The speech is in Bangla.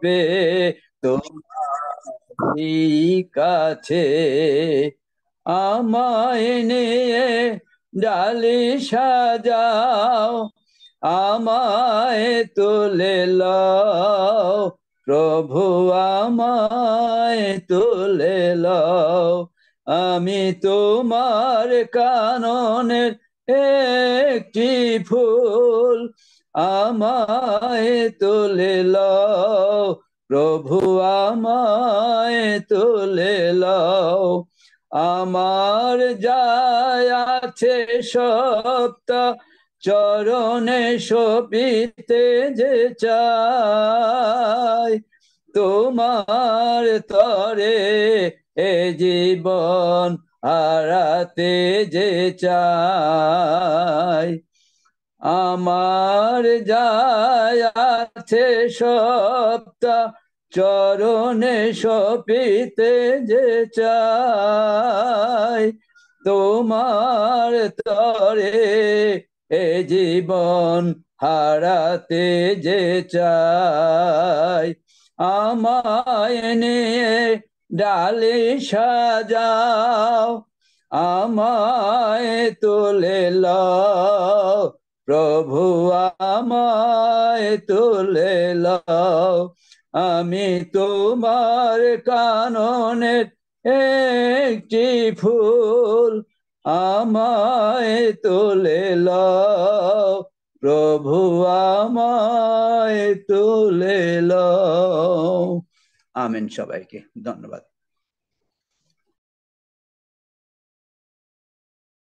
রূপে তোমারই কাছে আমায় নিয়ে ডালি সাজাও, আমায় তুলে লও প্রভু, আমায় তুলে লও। আমি তোমার কাননের একটি ফুল, আমায় তুলে লও প্রভু, আমায় তুলে লও। আমার যায় আছে সপ্তা চরণে শোভিতে যে চাই, তোমার তরে এ জীবন হারাতে যে চাই। আমার যায় আছে সপ্তা চরণে শোভিতে যে চাই, তোমার তরে এ জীবন হারাতে যে চাই। আমায় নিয়ে ডালি সাজাও, আমায় তুলে লও প্রভু, আমায় তুলে লও। আমি তোমার কাননের একটি ফুল, আমায় তুলে লও প্রভু, আমায় তুলে লও। আমেন। সবাইকে ধন্যবাদ।